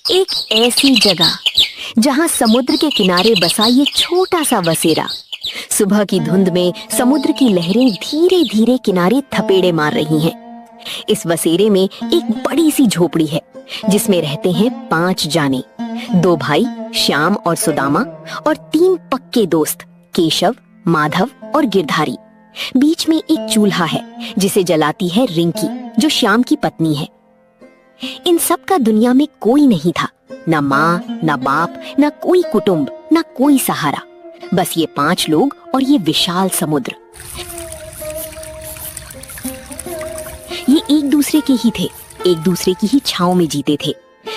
एक ऐसी जगह जहां समुद्र के किनारे बसा ये छोटा सा बसेरा। सुबह की धुंध में समुद्र की लहरें धीरे धीरे किनारे थपेड़े मार रही हैं। इस बसेरे में एक बड़ी सी झोपड़ी है जिसमें रहते हैं 5 जाने, 2 भाई श्याम और सुदामा और 3 पक्के दोस्त केशव, माधव और गिरधारी। बीच में एक चूल्हा है जिसे जलाती है रिंकी, जो श्याम की पत्नी है। इन सब का दुनिया में कोई नहीं था, ना माँ, ना बाप, ना कोई कुटुंब, ना कोई सहारा, बस ये 5 लोग और ये विशाल समुद्र। ये एक दूसरे के ही थे, एक दूसरे की ही छांव में जीते थे।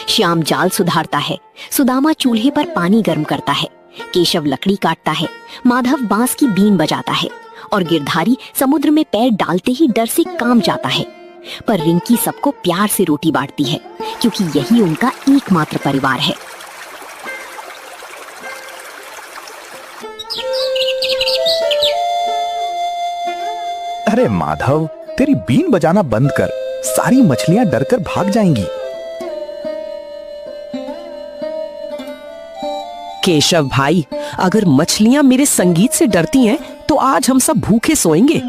श्याम जाल सुधारता है, सुदामा चूल्हे पर पानी गर्म करता है, केशव लकड़ी काटता है, माधव बांस की बीन बजाता है और गिरधारी समुद्र में पैर डालते ही डर से कांप जाता है। पर रिंकी सबको प्यार से रोटी बांटती है क्योंकि यही उनका एकमात्र परिवार है। अरे माधव, तेरी बीन बजाना बंद कर, सारी मछलियां डरकर भाग जाएंगी। केशव भाई, अगर मछलियां मेरे संगीत से डरती हैं तो आज हम सब भूखे सोएंगे।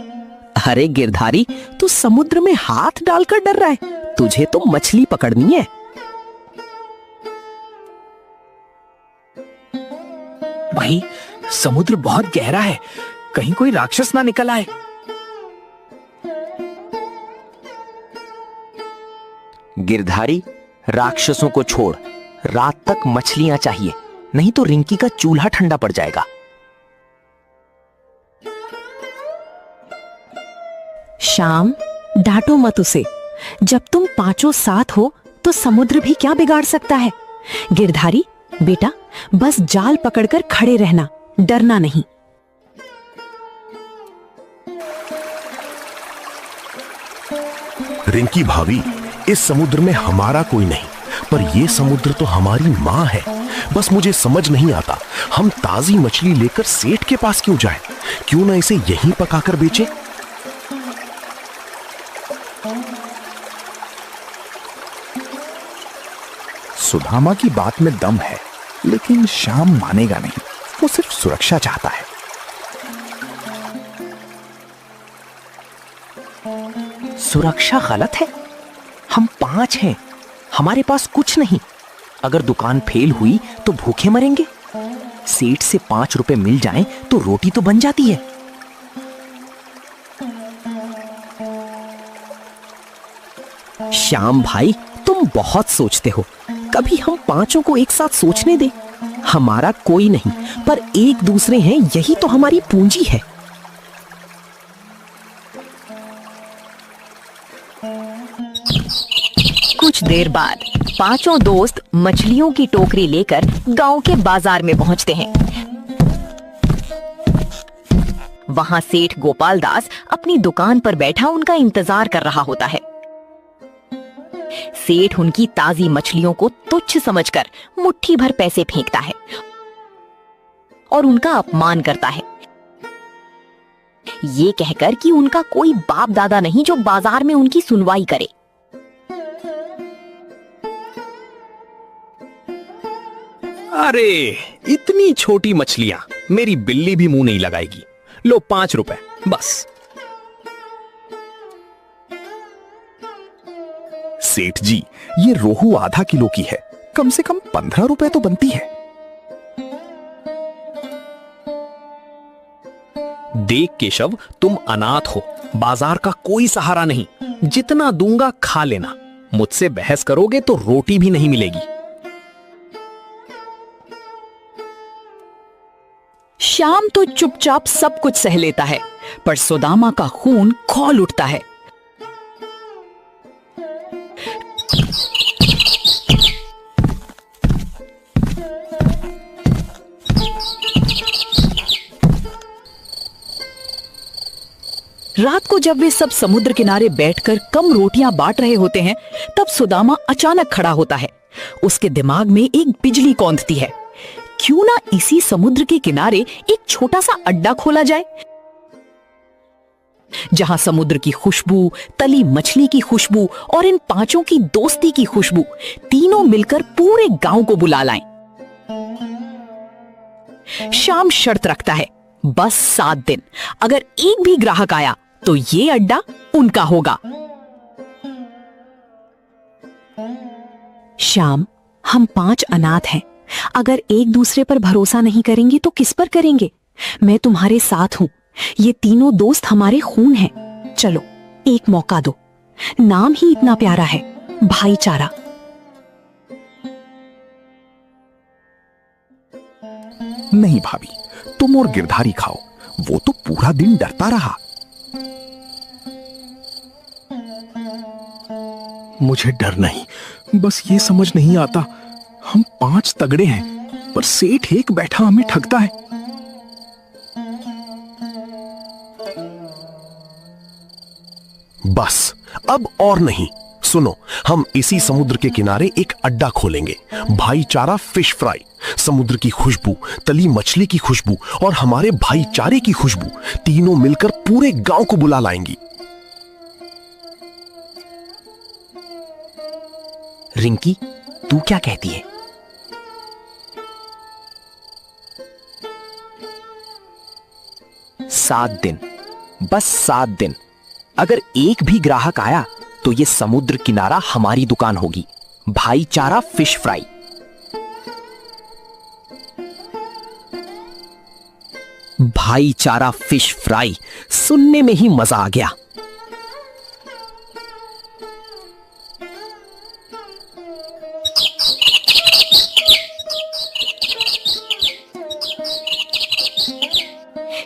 अरे गिरधारी, तू समुद्र में हाथ डालकर डर रहा है, तुझे तो मछली पकड़नी है। भाई, समुद्र बहुत गहरा है, कहीं कोई राक्षस ना निकल आए। गिरधारी, राक्षसों को छोड़, रात तक मछलियां चाहिए, नहीं तो रिंकी का चूल्हा ठंडा पड़ जाएगा। श्याम, डांटो मत उसे। जब तुम 5 साथ हो तो समुद्र भी क्या बिगाड़ सकता है। गिरधारी बेटा, बस जाल पकड़कर खड़े रहना, डरना नहीं। रिंकी भाभी, इस समुद्र में हमारा कोई नहीं, पर ये समुद्र तो हमारी माँ है। बस मुझे समझ नहीं आता, हम ताजी मछली लेकर सेठ के पास क्यों जाएं? क्यों ना इसे यहीं पकाकर बेचें? सुदामा की बात में दम है, लेकिन श्याम मानेगा नहीं, वो सिर्फ सुरक्षा चाहता है। सुरक्षा गलत है, हम 5 हैं, हमारे पास कुछ नहीं। अगर दुकान फेल हुई तो भूखे मरेंगे। सेठ से 5 रुपए मिल जाएं तो रोटी तो बन जाती है। श्याम भाई, तुम बहुत सोचते हो, कभी हम 5 को एक साथ सोचने दे। हमारा कोई नहीं, पर एक दूसरे हैं, यही तो हमारी पूंजी है। कुछ देर बाद 5 दोस्त मछलियों की टोकरी लेकर गांव के बाजार में पहुंचते हैं। वहां सेठ गोपाल दास अपनी दुकान पर बैठा उनका इंतजार कर रहा होता है। सेठ उनकी ताजी मछलियों को तुच्छ समझकर मुट्ठी भर पैसे फेंकता है और उनका अपमान करता है, ये कहकर कि उनका कोई बाप दादा नहीं जो बाजार में उनकी सुनवाई करे। अरे, इतनी छोटी मछलियां मेरी बिल्ली भी मुंह नहीं लगाएगी। लो 5 रुपए बस। सेठ जी, ये रोहू आधा किलो की है, कम से कम 15 रुपए तो बनती है। देख केशव, तुम अनाथ हो, बाजार का कोई सहारा नहीं। जितना दूंगा खा लेना, मुझसे बहस करोगे तो रोटी भी नहीं मिलेगी। श्याम तो चुपचाप सब कुछ सह लेता है, पर सुदामा का खून खौल उठता है। रात को जब वे सब समुद्र किनारे बैठकर कम रोटियां बांट रहे होते हैं, तब सुदामा अचानक खड़ा होता है। उसके दिमाग में एक बिजली कौंधती है, क्यों ना इसी समुद्र के किनारे एक छोटा सा अड्डा खोला जाए। जहां समुद्र की खुशबू, तली मछली की खुशबू और इन पांचों की दोस्ती की खुशबू तीनों मिलकर पूरे गांव को बुला लाएं। शाम शर्त रखता है, बस 7 दिन, अगर एक भी ग्राहक आया तो ये अड्डा उनका होगा। श्याम, हम 5 अनाथ हैं। अगर एक दूसरे पर भरोसा नहीं करेंगे तो किस पर करेंगे? मैं तुम्हारे साथ हूं। ये तीनों दोस्त हमारे खून हैं। चलो एक मौका दो। नाम ही इतना प्यारा है, भाईचारा। नहीं भाभी, तुम और गिरधारी खाओ, वो तो पूरा दिन डरता रहा। मुझे डर नहीं, बस ये समझ नहीं आता, हम 5 तगड़े हैं पर सेठ एक बैठा हमें ठगता है। बस अब और नहीं। सुनो, हम इसी समुद्र के किनारे एक अड्डा खोलेंगे। भाईचारा फिश फ्राई। समुद्र की खुशबू, तली मछली की खुशबू और हमारे भाईचारे की खुशबू तीनों मिलकर पूरे गांव को बुला लाएंगी। रिंकी, तू क्या कहती है? सात दिन, बस 7 दिन। अगर एक भी ग्राहक आया तो ये समुद्र किनारा हमारी दुकान होगी। भाईचारा फिश फ्राई। भाईचारा फिश फ्राई सुनने में ही मजा आ गया।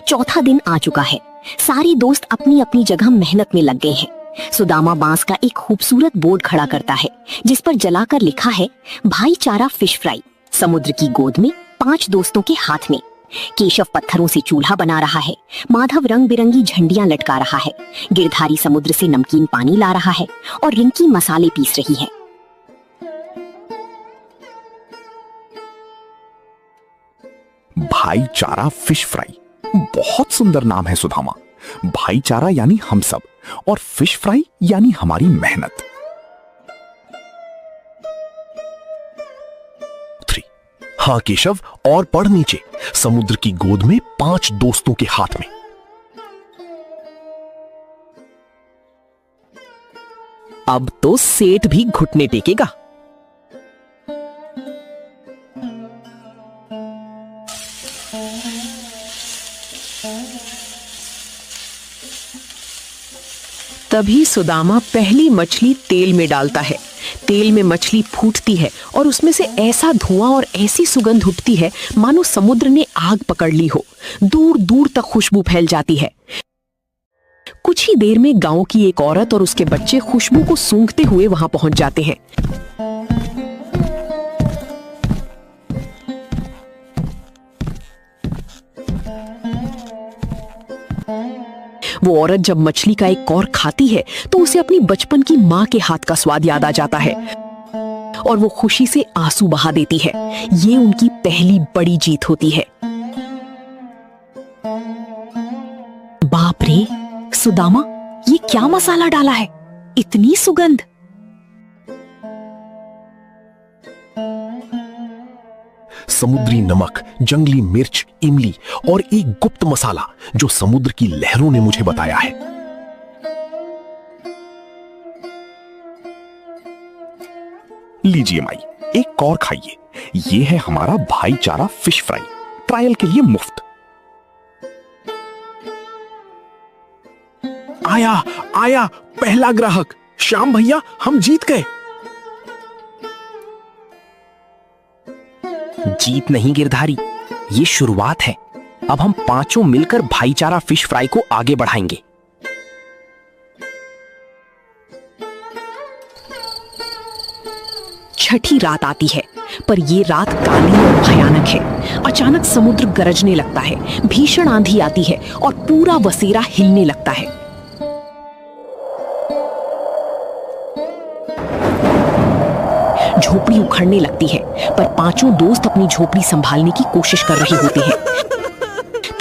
चौथा दिन आ चुका है। सारे दोस्त अपनी अपनी जगह मेहनत में लग गए हैं। सुदामा बांस का एक खूबसूरत बोर्ड खड़ा करता है जिस पर जलाकर लिखा है, भाईचारा फिश फ्राई, समुद्र की गोद में 5 दोस्तों के हाथ में। केशव पत्थरों से चूल्हा बना रहा है, माधव रंग बिरंगी झंडियां लटका रहा है, गिरधारी समुद्र से नमकीन पानी ला रहा है और रिंकी मसाले पीस रही है। भाईचारा फिश फ्राई, बहुत सुंदर नाम है सुदामा। भाईचारा यानी हम सब और फिश फ्राई यानी हमारी मेहनत। 3। हाँ केशव, और पढ़ नीचे। समुद्र की गोद में 5 दोस्तों के हाथ में। अब तो सेठ भी घुटने टेकेगा। तभी सुदामा पहली मछली तेल में डालता है। तेल में मछली फूटती है और उसमें से ऐसा धुआं और ऐसी सुगंध उठती है मानो समुद्र ने आग पकड़ ली हो। दूर दूर तक खुशबू फैल जाती है। कुछ ही देर में गांव की एक औरत और उसके बच्चे खुशबू को सूंघते हुए वहां पहुंच जाते हैं। वो औरत जब मछली का एक कौर खाती है तो उसे अपनी बचपन की माँ के हाथ का स्वाद याद आ जाता है और वो खुशी से आंसू बहा देती है। ये उनकी पहली बड़ी जीत होती है। बाप रे सुदामा, ये क्या मसाला डाला है? इतनी सुगंध। समुद्री नमक, जंगली मिर्च, इमली और एक गुप्त मसाला जो समुद्र की लहरों ने मुझे बताया है। लीजिए माई, एक और खाइए। ये है हमारा भाईचारा फिश फ्राई, ट्रायल के लिए मुफ्त। आया आया पहला ग्राहक। श्याम भैया, हम जीत गए। जीत नहीं गिरधारी, ये शुरुआत है। अब हम 5 मिलकर भाईचारा फिश फ्राई को आगे बढ़ाएंगे। छठी रात आती है, पर ये रात काली और भयानक है। अचानक समुद्र गरजने लगता है, भीषण आंधी आती है और पूरा वसेरा हिलने लगता है। झोपड़ी उखड़ने लगती है, पर 5 दोस्त अपनी झोपड़ी संभालने की कोशिश कर रहे होते हैं।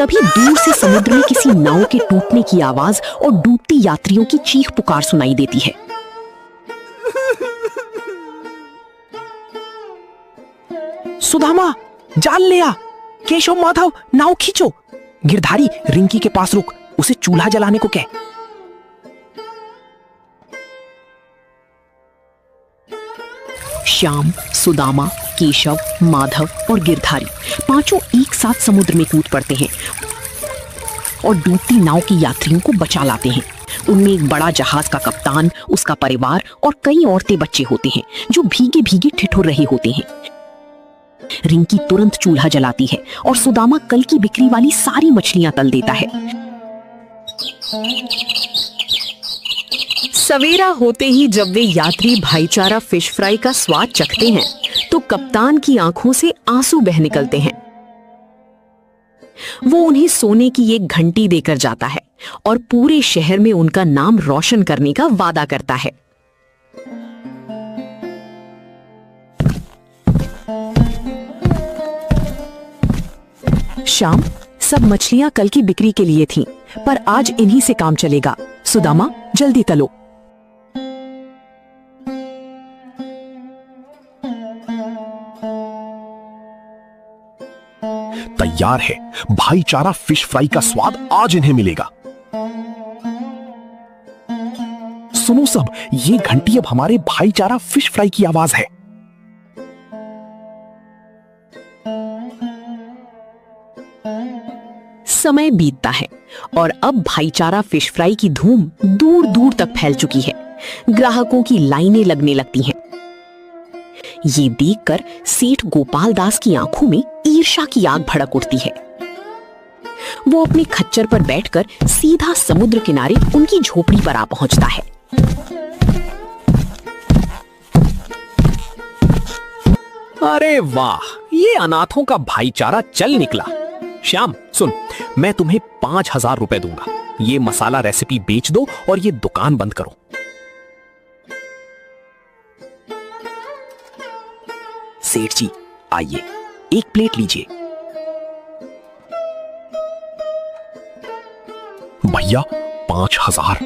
तभी दूर से समुद्र में किसी नाव के टूटने की आवाज और डूबती यात्रियों की चीख पुकार सुनाई देती है। सुदामा, जाल ले आ। केशव, माधव, नाव खींचो। गिरधारी, रिंकी के पास रुक, उसे चूल्हा जलाने को कह। श्याम, सुदामा, केशव, माधव और गिरधारी पांचों एक साथ समुद्र में कूद पड़ते हैं और डूबती नाव की यात्रियों को बचा लाते हैं। उनमें एक बड़ा जहाज का कप्तान, उसका परिवार और कई औरतें बच्चे होते हैं जो भीगे भीगे ठिठुर रहे होते हैं। रिंकी तुरंत चूल्हा जलाती है और सुदामा कल की बिक्री वाली सारी मछलियां तल देता है। सवेरा होते ही जब वे यात्री भाईचारा फिश फ्राई का स्वाद चखते हैं तो कप्तान की आंखों से आंसू बह निकलते हैं। वो उन्हें सोने की एक घंटी देकर जाता है और पूरे शहर में उनका नाम रोशन करने का वादा करता है। शाम, सब मछलियां कल की बिक्री के लिए थीं, पर आज इन्हीं से काम चलेगा। सुदामा, जल्दी तलो। तैयार है, भाईचारा फिश फ्राई का स्वाद आज इन्हें मिलेगा। सुनो सब, ये घंटी अब हमारे भाईचारा फिश फ्राई की आवाज है। समय बीतता है और अब भाईचारा फिश फ्राई की धूम दूर दूर तक फैल चुकी है। ग्राहकों की लाइनें लगने लगती हैं। ये देखकर सेठ गोपाल दास की आंखों में ईर्ष्या की आग भड़क उठती है। वो अपने खच्चर पर बैठकर सीधा समुद्र किनारे उनकी झोपड़ी पर आ पहुंचता है। अरे वाह, ये अनाथों का भाईचारा चल निकला। श्याम सुन, मैं तुम्हें 5,000 रुपए दूंगा। ये मसाला रेसिपी बेच दो और ये दुकान बंद करो। सेठ जी, आइए, एक प्लेट लीजिए। भैया, 5,000।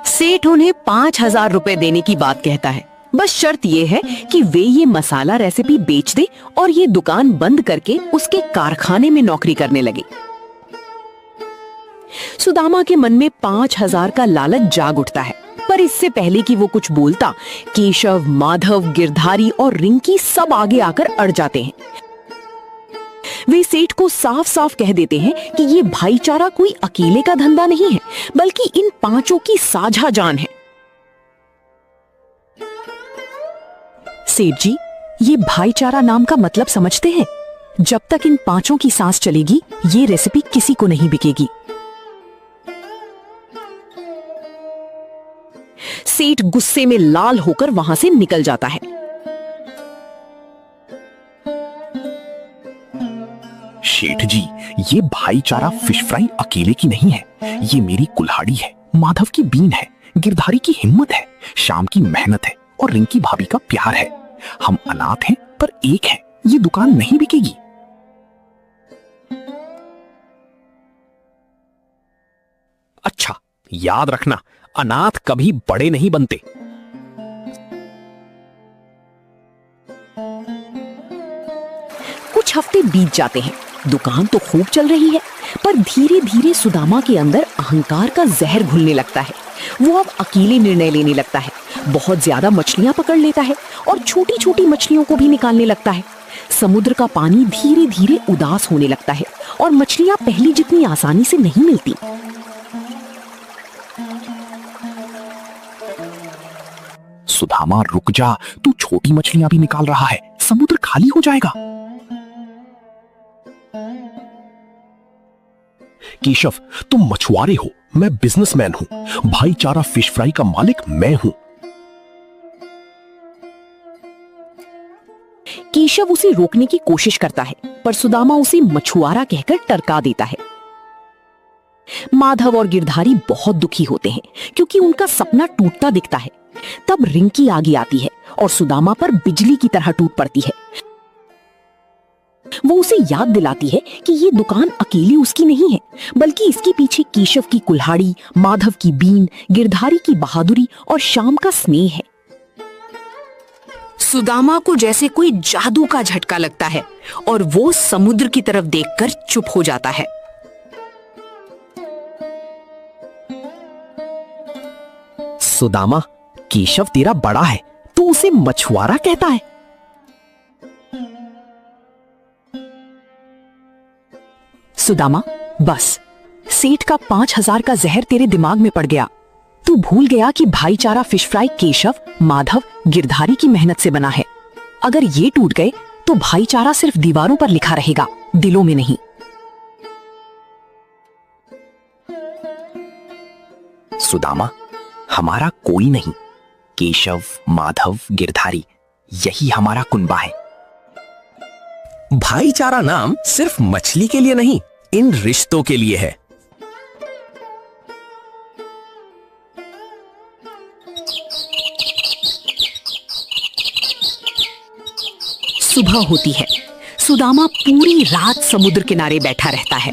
सेठ उन्हें 5,000 रुपए देने की बात कहता है। बस शर्त यह है कि वे ये मसाला रेसिपी बेच दे और ये दुकान बंद करके उसके कारखाने में नौकरी करने लगे। सुदामा के मन में 5,000 का लालच जाग उठता है, पर इससे पहले कि वो कुछ बोलता, केशव, माधव, गिरधारी और रिंकी सब आगे आकर अड़ जाते हैं। वे सेठ को साफ साफ कह देते हैं कि ये भाईचारा कोई अकेले का धंधा नहीं है, बल्कि इन पांचों की साझा जान है। सेठ जी, ये भाईचारा नाम का मतलब समझते हैं? जब तक इन पांचों की सांस चलेगी, ये रेसिपी किसी को नहीं बिकेगी। सेठ गुस्से में लाल होकर वहां से निकल जाता है। शेठ जी, ये भाईचारा फिश फ्राई अकेले की नहीं है। ये मेरी कुल्हाड़ी है, माधव की बीन है, गिरधारी की हिम्मत है, श्याम की मेहनत है और रिंकी भाभी का प्यार है। हम अनाथ हैं पर एक हैं। ये दुकान नहीं बिकेगी। अच्छा, याद रखना, अनाथ कभी बड़े नहीं बनते। कुछ हफ्ते बीत जाते हैं। दुकान तो खूब चल रही है, पर धीरे धीरे सुदामा के अंदर अहंकार का जहर घुलने लगता है। वो अब अकेले निर्णय लेने लगता है, बहुत ज्यादा मछलियां पकड़ लेता है और छोटी छोटी मछलियों को भी निकालने लगता है। समुद्र का पानी धीरे धीरे उदास होने लगता है और मछलियां पहली जितनी आसानी से नहीं मिलती। सुदामा, रुक जा, तू छोटी मछलियां भी निकाल रहा है, समुद्र खाली हो जाएगा। केशव, तुम मछुआरे हो, मैं बिजनेसमैन हूं। भाईचारा फिश फ्राई का मालिक मैं हूं। केशव उसे रोकने की कोशिश करता है, पर सुदामा उसे मछुआरा कहकर टरका देता है। माधव और गिरधारी बहुत दुखी होते हैं क्योंकि उनका सपना टूटता दिखता है। तब रिंकी आगे आती है और सुदामा पर बिजली की तरह टूट पड़ती है। वो उसे याद दिलाती है कि ये दुकान अकेली उसकी नहीं है, बल्कि इसके पीछे केशव की कुल्हाड़ी, माधव की बीन, गिरधारी की बहादुरी और श्याम का स्नेह है। सुदामा को जैसे कोई जादू का झटका लगता है और वो समुद्र की तरफ देखकर चुप हो जाता है। सुदामा, केशव तेरा बड़ा है, तू उसे मछुआरा कहता है। सुदामा, बस सेठ का 5,000 का जहर तेरे दिमाग में पड़ गया। तू भूल गया कि भाईचारा फिश फ्राई केशव, माधव, गिरधारी की मेहनत से बना है। अगर ये टूट गए तो भाईचारा सिर्फ दीवारों पर लिखा रहेगा, दिलों में नहीं। सुदामा, हमारा कोई नहीं, केशव, माधव, गिरधारी, यही हमारा कुनबा है। भाईचारा नाम सिर्फ मछली के लिए नहीं, इन रिश्तों के लिए है। सुबह होती है। सुदामा पूरी रात समुद्र किनारे बैठा रहता है।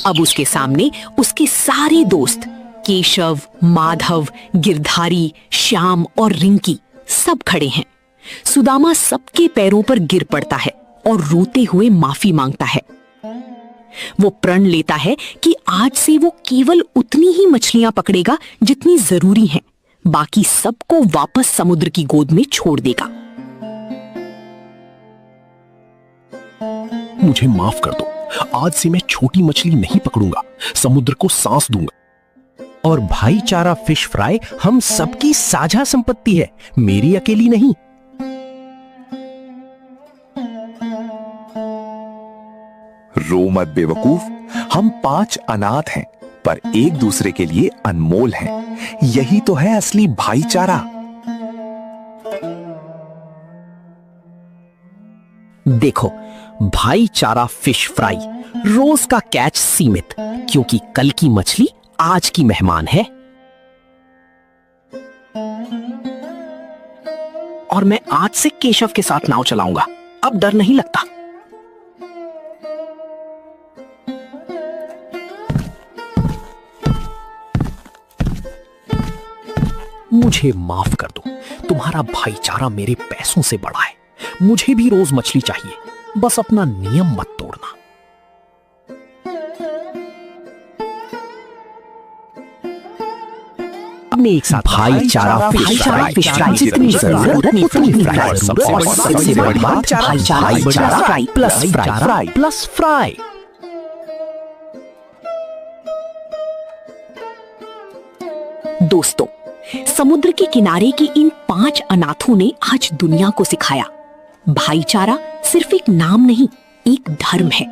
अब उसके सामने उसके सारे दोस्त केशव, माधव, गिरधारी, श्याम और रिंकी सब खड़े हैं। सुदामा सबके पैरों पर गिर पड़ता है और रोते हुए माफी मांगता है। वो प्रण लेता है कि आज से वो केवल उतनी ही मछलियां पकड़ेगा जितनी जरूरी हैं, बाकी सबको वापस समुद्र की गोद में छोड़ देगा। मुझे माफ कर दो, आज से मैं छोटी मछली नहीं पकड़ूंगा, समुद्र को सांस दूंगा। और भाईचारा फिश फ्राई हम सबकी साझा संपत्ति है, मेरी अकेली नहीं। रो मत बेवकूफ, हम 5 अनाथ हैं, पर एक दूसरे के लिए अनमोल हैं। यही तो है असली भाईचारा। देखो, भाईचारा फिश फ्राई, रोज का कैच सीमित, क्योंकि कल की मछली आज की मेहमान है। और मैं आज से केशव के साथ नाव चलाऊंगा, अब डर नहीं लगता। मुझे माफ कर दो, तुम्हारा भाईचारा मेरे पैसों से बड़ा है। मुझे भी रोज मछली चाहिए, बस अपना नियम मत तोड़ना। हमने एक साथ भाईचारा फिश फ्राई, जितनी जरूरत उतनी फ्राई, और सबसे बड़ी बात भाईचारा फ्राई प्लस फ्राई। दोस्तों, समुद्र के किनारे के इन 5 अनाथों ने आज दुनिया को सिखाया, भाईचारा सिर्फ एक नाम नहीं, एक धर्म है।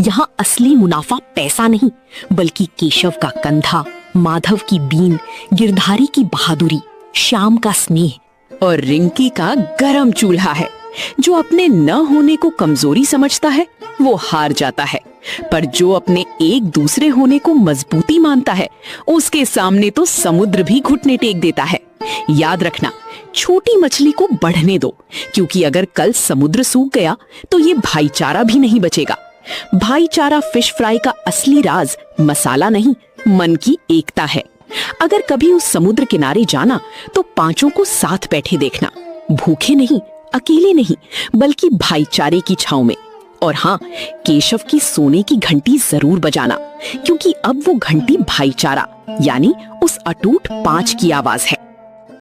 यहाँ असली मुनाफा पैसा नहीं, बल्कि केशव का कंधा, माधव की बीन, गिरधारी की बहादुरी, श्याम का स्नेह और रिंकी का गरम चूल्हा है। जो अपने न होने को कमजोरी समझता है वो हार जाता है, पर जो अपने एक दूसरे होने को मजबूती मानता है उसके सामने तो समुद्र भी घुटने टेक देता है। याद रखना, छोटी मछली को बढ़ने दो, क्योंकि अगर कल समुद्र सूख गया तो ये भाईचारा भी नहीं बचेगा। भाईचारा फिश फ्राई का असली राज मसाला नहीं, मन की एकता है। अगर कभी उस समुद्र किनारे जाना तो 5 को साथ बैठे देखना, भूखे नहीं, अकेले नहीं, बल्कि भाईचारे की छांव में। और हाँ, केशव की सोने की घंटी जरूर बजाना, क्योंकि अब वो घंटी भाईचारा यानी उस अटूट 5 की आवाज है।